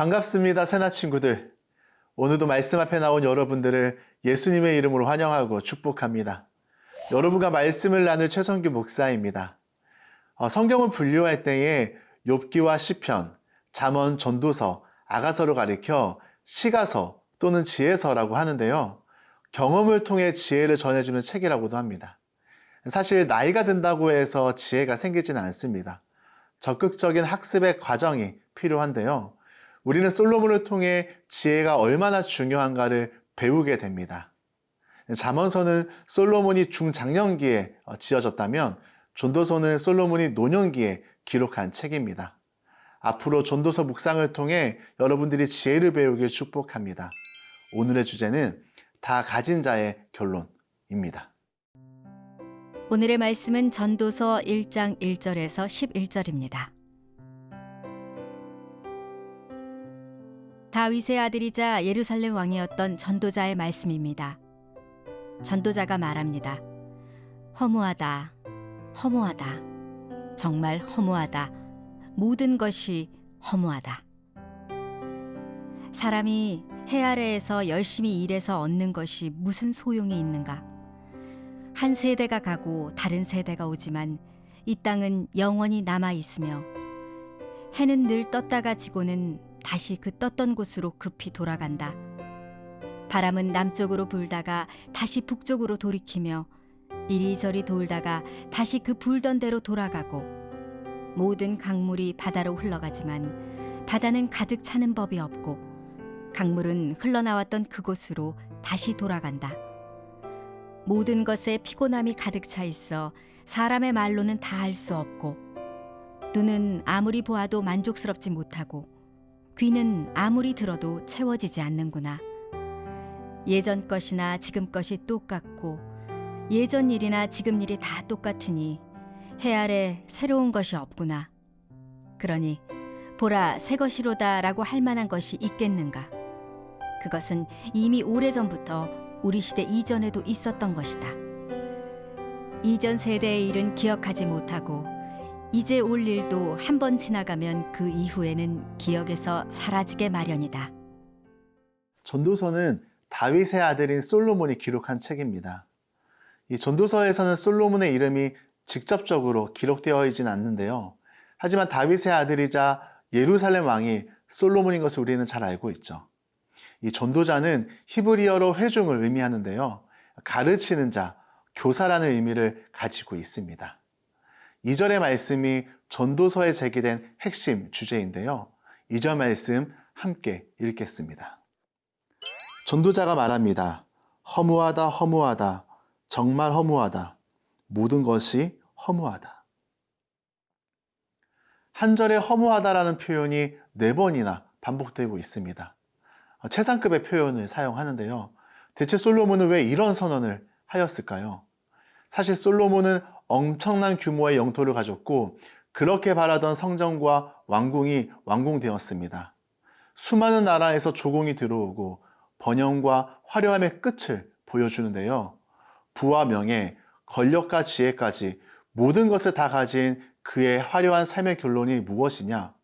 반갑습니다, 새나 친구들. 오늘도 말씀 앞에 나온 여러분들을 예수님의 이름으로 환영하고 축복합니다. 여러분과 말씀을 나눌 최성규 목사입니다. 성경을 분류할 때에 욥기와 시편, 잠언, 전도서, 아가서를 가리켜 시가서 또는 지혜서라고 하는데요. 경험을 통해 지혜를 전해주는 책이라고도 합니다. 사실 나이가 든다고 해서 지혜가 생기지는 않습니다. 적극적인 학습의 과정이 필요한데요. 우리는 솔로몬을 통해 지혜가 얼마나 중요한가를 배우게 됩니다. 잠언서는 솔로몬이 중장년기에 지어졌다면 전도서는 솔로몬이 노년기에 기록한 책입니다. 앞으로 전도서 묵상을 통해 여러분들이 지혜를 배우길 축복합니다. 오늘의 주제는 다 가진 자의 결론입니다. 오늘의 말씀은 전도서 1장 1절에서 11절입니다. 다윗의 아들이자 예루살렘 왕이었던 전도자의 말씀입니다. 전도자가 말합니다. 허무하다, 허무하다, 정말 허무하다, 모든 것이 허무하다. 사람이 해 아래에서 열심히 일해서 얻는 것이 무슨 소용이 있는가? 한 세대가 가고 다른 세대가 오지만 이 땅은 영원히 남아 있으며 해는 늘 떴다가 지고는 다시 그 떴던 곳으로 급히 돌아간다. 바람은 남쪽으로 불다가 다시 북쪽으로 돌이키며 이리저리 돌다가 다시 그 불던 대로 돌아가고 모든 강물이 바다로 흘러가지만 바다는 가득 차는 법이 없고 강물은 흘러나왔던 그곳으로 다시 돌아간다. 모든 것에 피곤함이 가득 차 있어 사람의 말로는 다 할 수 없고 눈은 아무리 보아도 만족스럽지 못하고 귀는 아무리 들어도 채워지지 않는구나. 예전 것이나 지금 것이 똑같고 예전 일이나 지금 일이 다 똑같으니 해 아래 새로운 것이 없구나. 그러니 보라 새 것이로다라고 할 만한 것이 있겠는가. 그것은 이미 오래전부터 우리 시대 이전에도 있었던 것이다. 이전 세대의 일은 기억하지 못하고 이제 올 일도 한 번 지나가면 그 이후에는 기억에서 사라지게 마련이다. 전도서는 다윗의 아들인 솔로몬이 기록한 책입니다. 이 전도서에서는 솔로몬의 이름이 직접적으로 기록되어 있진 않는데요. 하지만 다윗의 아들이자 예루살렘 왕이 솔로몬인 것을 우리는 잘 알고 있죠. 이 전도자는 히브리어로 회중을 의미하는데요. 가르치는 자, 교사라는 의미를 가지고 있습니다. 2절의 말씀이 전도서에 제기된 핵심 주제인데요. 2절 말씀 함께 읽겠습니다. 전도자가 말합니다. 허무하다, 허무하다, 정말 허무하다, 모든 것이 허무하다. 한 절에 허무하다라는 표현이 4번이나 반복되고 있습니다. 최상급의 표현을 사용하는데요. 대체 솔로몬은 왜 이런 선언을 하였을까요? 사실 솔로몬은 엄청난 규모의 영토를 가졌고 그렇게 바라던 성전과 왕궁이 완공되었습니다. 수많은 나라에서 조공이 들어오고 번영과 화려함의 끝을 보여주는데요. 부와 명예, 권력과 지혜까지 모든 것을 다 가진 그의 화려한 삶의 결론이 무엇이냐?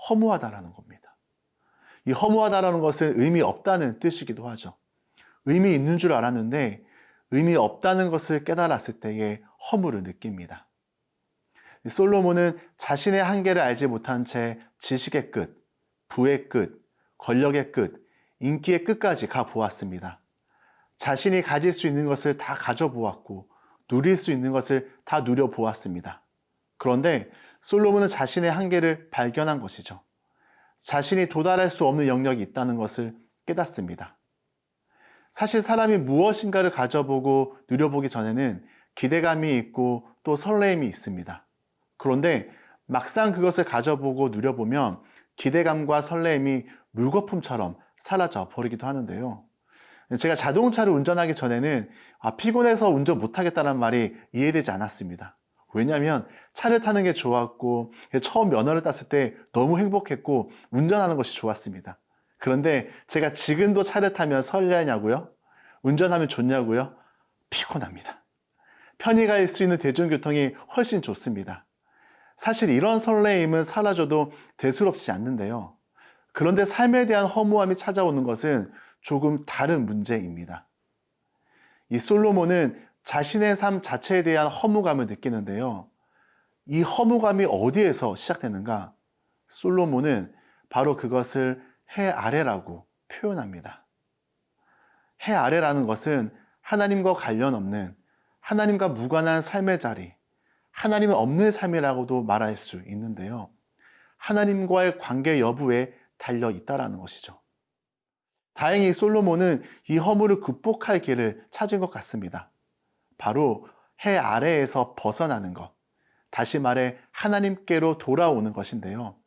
허무하다라는 겁니다. 이 허무하다라는 것은 의미 없다는 뜻이기도 하죠. 의미 있는 줄 알았는데 의미 없다는 것을 깨달았을 때의 허무를 느낍니다. 솔로몬은 자신의 한계를 알지 못한 채 지식의 끝, 부의 끝, 권력의 끝, 인기의 끝까지 가보았습니다. 자신이 가질 수 있는 것을 다 가져보았고 누릴 수 있는 것을 다 누려보았습니다. 그런데 솔로몬은 자신의 한계를 발견한 것이죠. 자신이 도달할 수 없는 영역이 있다는 것을 깨닫습니다. 사실 사람이 무엇인가를 가져보고 누려보기 전에는 기대감이 있고 또 설레임이 있습니다. 그런데 막상 그것을 가져보고 누려보면 기대감과 설레임이 물거품처럼 사라져 버리기도 하는데요. 제가 자동차를 운전하기 전에는 피곤해서 운전 못하겠다는 말이 이해되지 않았습니다. 왜냐하면 차를 타는 게 좋았고 처음 면허를 땄을 때 너무 행복했고 운전하는 것이 좋았습니다. 그런데 제가 지금도 차를 타면 설레냐고요? 운전하면 좋냐고요? 피곤합니다. 편히 갈 수 있는 대중교통이 훨씬 좋습니다. 사실 이런 설레임은 사라져도 대수롭지 않는데요. 그런데 삶에 대한 허무함이 찾아오는 것은 조금 다른 문제입니다. 이 솔로몬은 자신의 삶 자체에 대한 허무감을 느끼는데요. 이 허무감이 어디에서 시작되는가? 솔로몬은 바로 그것을 해 아래라고 표현합니다. 해 아래라는 것은 하나님과 관련 없는, 하나님과 무관한 삶의 자리, 하나님이 없는 삶이라고도 말할 수 있는데요. 하나님과의 관계 여부에 달려 있다라는 것이죠. 다행히 솔로몬은 이 허물을 극복할 길을 찾은 것 같습니다. 바로 해 아래에서 벗어나는 것, 다시 말해 하나님께로 돌아오는 것인데요.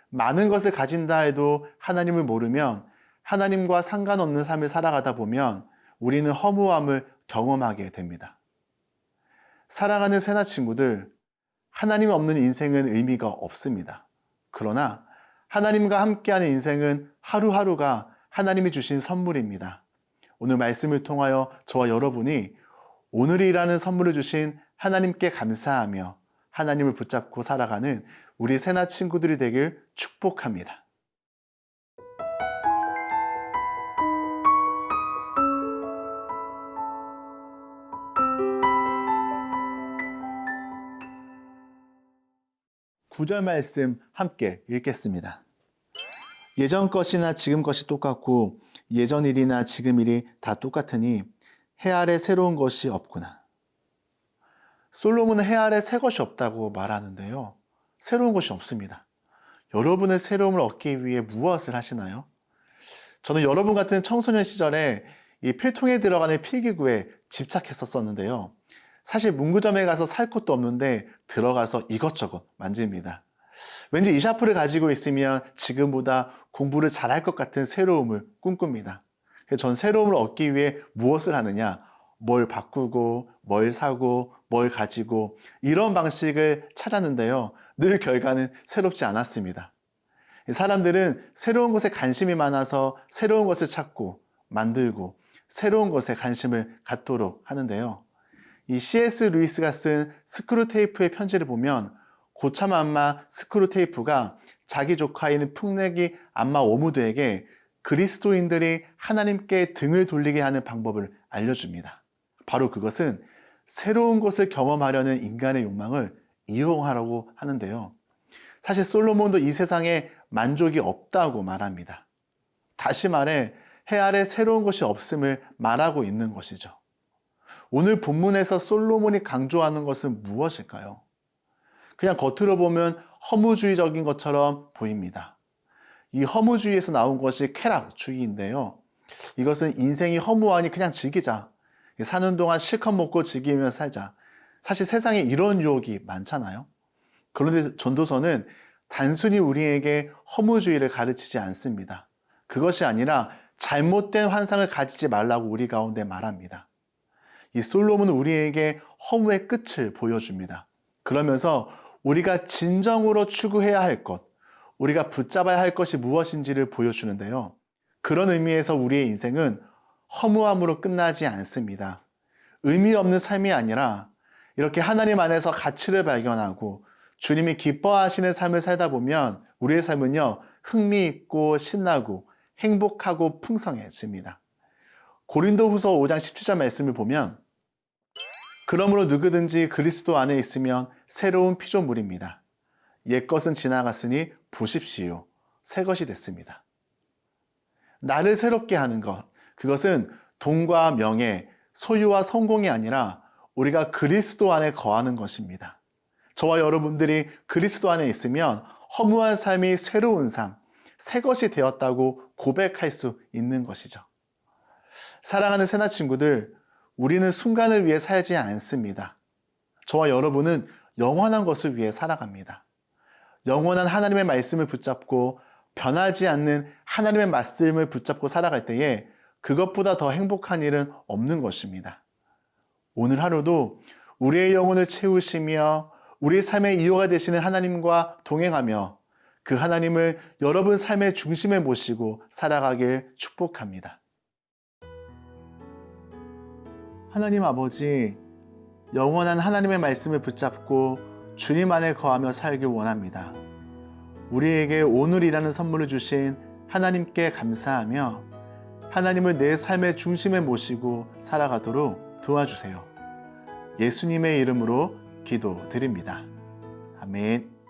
많은 것을 가진다 해도 하나님을 모르면, 하나님과 상관없는 삶을 살아가다 보면 우리는 허무함을 경험하게 됩니다. 사랑하는 새나 친구들, 하나님 없는 인생은 의미가 없습니다. 그러나 하나님과 함께하는 인생은 하루하루가 하나님이 주신 선물입니다. 오늘 말씀을 통하여 저와 여러분이 오늘이라는 선물을 주신 하나님께 감사하며 하나님을 붙잡고 살아가는 우리 새나 친구들이 되길 축복합니다. 구절 말씀 함께 읽겠습니다. 예전 것이나 지금 것이 똑같고 예전 일이나 지금 일이 다 똑같으니 해 아래 새로운 것이 없구나. 솔로몬은 해 아래 새 것이 없다고 말하는데요. 새로운 것이 없습니다. 여러분의 새로움을 얻기 위해 무엇을 하시나요? 저는 여러분 같은 청소년 시절에 이 필통에 들어가는 필기구에 집착했었는데요. 사실 문구점에 가서 살 것도 없는데 들어가서 이것저것 만집니다. 왠지 이 샤프를 가지고 있으면 지금보다 공부를 잘할 것 같은 새로움을 꿈꿉니다. 그래서 전 새로움을 얻기 위해 무엇을 하느냐? 뭘 바꾸고, 뭘 사고, 뭘 가지고 이런 방식을 찾았는데요. 늘 결과는 새롭지 않았습니다. 사람들은 새로운 것에 관심이 많아서 새로운 것을 찾고 만들고 새로운 것에 관심을 갖도록 하는데요. 이 C.S. 루이스가 쓴 스크루테이프의 편지를 보면 고참 안마 스크루테이프가 자기 조카인 풍내기 안마 오무드에게 그리스도인들이 하나님께 등을 돌리게 하는 방법을 알려줍니다. 바로 그것은 새로운 것을 경험하려는 인간의 욕망을 이용하라고 하는데요. 사실 솔로몬도 이 세상에 만족이 없다고 말합니다. 다시 말해 해 아래 새로운 것이 없음을 말하고 있는 것이죠. 오늘 본문에서 솔로몬이 강조하는 것은 무엇일까요? 그냥 겉으로 보면 허무주의적인 것처럼 보입니다. 이 허무주의에서 나온 것이 쾌락주의인데요. 이것은 인생이 허무하니 그냥 즐기자. 사는 동안 실컷 먹고 즐기면서 살자. 사실 세상에 이런 유혹이 많잖아요. 그런데 전도서는 단순히 우리에게 허무주의를 가르치지 않습니다. 그것이 아니라 잘못된 환상을 가지지 말라고 우리 가운데 말합니다. 이 솔로몬은 우리에게 허무의 끝을 보여줍니다. 그러면서 우리가 진정으로 추구해야 할 것, 우리가 붙잡아야 할 것이 무엇인지를 보여주는데요. 그런 의미에서 우리의 인생은 허무함으로 끝나지 않습니다. 의미 없는 삶이 아니라 이렇게 하나님 안에서 가치를 발견하고 주님이 기뻐하시는 삶을 살다 보면 우리의 삶은요, 흥미있고 신나고 행복하고 풍성해집니다. 고린도후서 5장 17절 말씀을 보면 그러므로 누구든지 그리스도 안에 있으면 새로운 피조물입니다. 옛것은 지나갔으니 보십시오. 새 것이 됐습니다. 나를 새롭게 하는 것, 그것은 돈과 명예, 소유와 성공이 아니라 우리가 그리스도 안에 거하는 것입니다. 저와 여러분들이 그리스도 안에 있으면 허무한 삶이 새로운 삶, 새 것이 되었다고 고백할 수 있는 것이죠. 사랑하는 새나 친구들, 우리는 순간을 위해 살지 않습니다. 저와 여러분은 영원한 것을 위해 살아갑니다. 영원한 하나님의 말씀을 붙잡고 변하지 않는 하나님의 말씀을 붙잡고 살아갈 때에 그것보다 더 행복한 일은 없는 것입니다. 오늘 하루도 우리의 영혼을 채우시며 우리의 삶의 이유가 되시는 하나님과 동행하며 그 하나님을 여러분 삶의 중심에 모시고 살아가길 축복합니다. 하나님 아버지, 영원한 하나님의 말씀을 붙잡고 주님 안에 거하며 살길 원합니다. 우리에게 오늘이라는 선물을 주신 하나님께 감사하며 하나님을 내 삶의 중심에 모시고 살아가도록 도와주세요. 예수님의 이름으로 기도드립니다. 아멘.